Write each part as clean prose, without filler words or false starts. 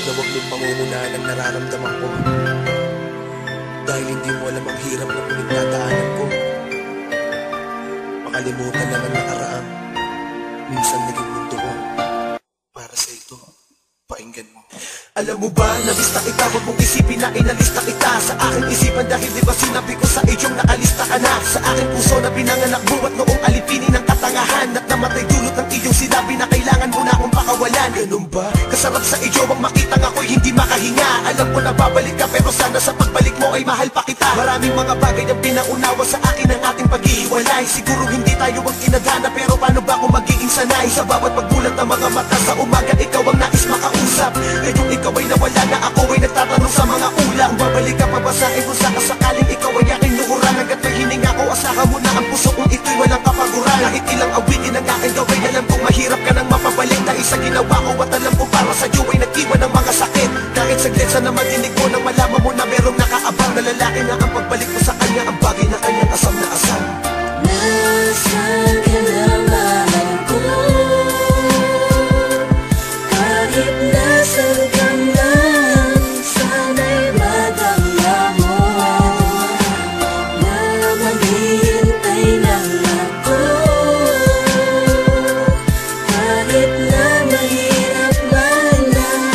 na wag mong pangungunahan ang nararamdaman ko. Dahil hindi mo alam ang hirap na pinagdadaanan ko. Makalimutan lang ang nakaraan. Minsan naging mundo ko. Para sa ito, pakinggan mo. Alam mo ba, nalista kita, wag mong isipin na inalista kita sa aking isipan. Dahil di ba sinabi ko sa iyong nakalista ka na sa aking puso na pinanganak buwat noong alipinin ng katangahan at namatay dulot ng iyong sinabi na kailangan mo na akong pakawalan. Ganun ba? Kasarap sa iyo ang makitang ako'y hindi makahinga. Alam ko na babalik ka pero sana sa pagbalik mo ay mahal pa kita. Maraming mga bagay ang pinaunawa sa akin ang ating pag-iwalay. Siguro hindi tayo ang kinagana pero paano ba kung magiging sanay? Sa bawat pagbulat ng mga mata sa umaga ikaw ang nais makausap. Ngayong ikaw ay nawala na ako ay nagtatanong sa mga ulang. Babalik ka pa ba sa iyo sa kasakaling ikaw ay aking luhuran? Hanggat may hininga ko asahan mo na ang puso kong ito'y walang kapaguran. Kahit ilang awitin ang aking gawin alam kong mahirap ka nang mapabalik. Dahil sa ginawa ko at alam ko para sa iyo ay nag-iwan ng mga sakit. Kahit saglit sana madinig mo nang malaman mo na merong nakaabang na lalaki na ang pagbalik mo sa kanya ang bagay na kanyang asam na asam. Nasaan ka na mahal ko? Kahit nasaan ka man, sana'y madama mo na maghihintay lang ako. Kahit na mahirap man ay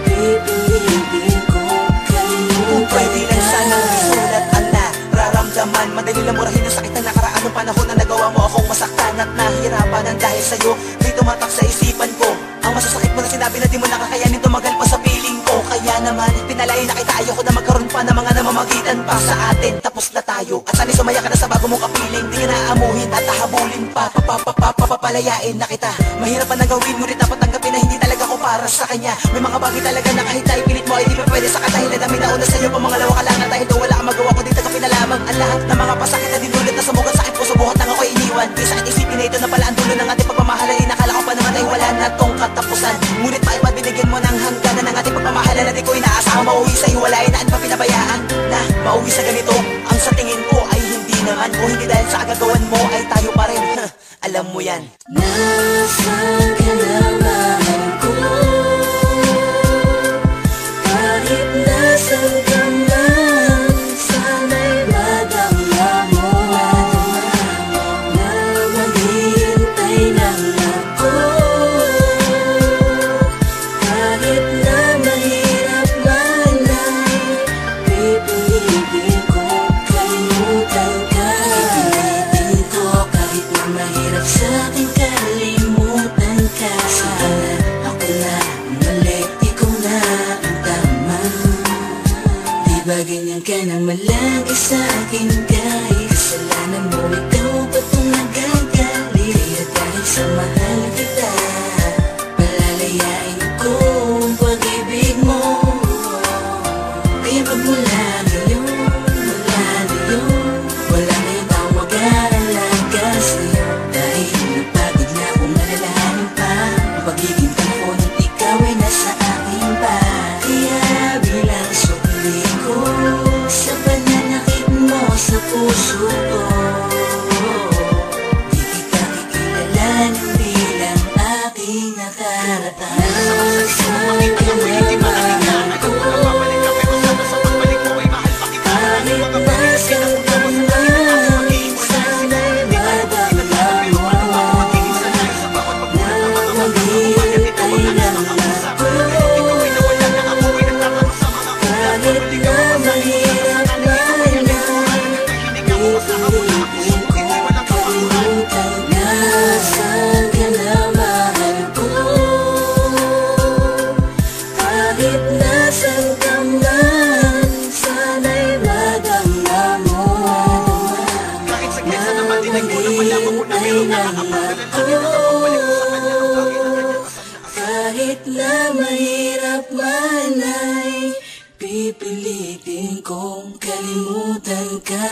pipilitin ko kalimutan. Kung pwede lang sanang isulat ang nararamdaman, madali lang murahin ang sakit na nakaraan ng panahon na nagawa mo akong masaktan at nahirapan ng dahil sa'yo. Di tumatak sa isipan ko ang masasakit mo na sinabi na di mo nakakayanin tumagal pa sa piling ko. Kaya naman pinalain na kita, ayoko na magkaroon pa ng mga namamagitan pa sa atin. Tapos na tayo at sana'y sumaya ka na sa bago mong kapiling. Di ka na amuhin at hahabulin pa, papapalayain na kita. Mahirap pa na gawin ngunit dapat tanggapin na hindi talaga ako para sa kanya. May mga bagay talaga na kahit tayo pilit mo ay di pa pwede sa kadahilan na minauna sa'yo pa mga lawa ka lang na dahil doon wala kang magawa ko dito ka pinalamang. Ang lahat ng mga pasakit na dinulit na sumugat sa aking puso buhat nang ako'y iniwan. Di sakit isipin na ito na pala ang dulo ng ating pagmamahalan. Inakala ko pa naman ay wala na tong katapusan. Ngunit bakit binigyan mo ng hangganan ng ating pagmamahalan na di ko inaasahan mauwi sa iwalay na pa pinabayaan na mauwi sa ganito. Ang sa tingin ko ay hindi naman, o hindi dahil sa agagawan mo ay tayo pa rin. Alam mo yan. Nasaan ka na mahal ko? Kahit nasaan ka man, sana'y madama mo na maghihintay lang ako. Kahit na mahirap man ay pipilitin ko kalimutan ka. Pipilitin ko kahit na mahirap sa'kin kalimutan ka. Sana ako na ang mali, ikaw na ang tama. Di ba ganyan ka nang malagi sa'kin kahit kasalanan mo, ikaw ba itong nagagali? Kaya kahit sa mahal kita, palalayain ko ang pag-ibig mo. Kaya magmula ngayon, wala na yung tao mag-aalaga sa'yo. Dahil napagod na akong alalahanin pa ang pagiging panahon at ikaw ay nasa akin pa. Kaya bilang sukli ko sa pananakit mo sa puso ko, di kita kikilalanin bilang aking nakaraan. Nasaan ka na mahal ko? Kahit nasaan ka man, sana'y madama mo na maghihintay lang ako. Kahit na mahirap man ay pipilitin ko kalimutan ka. Nasaan ka na mahal ko? Kahit nasaan ka man, sana'y madama mo na maghihintay lang ako. Kahit na mahirap man ay pipilitin kong kalimutan ka.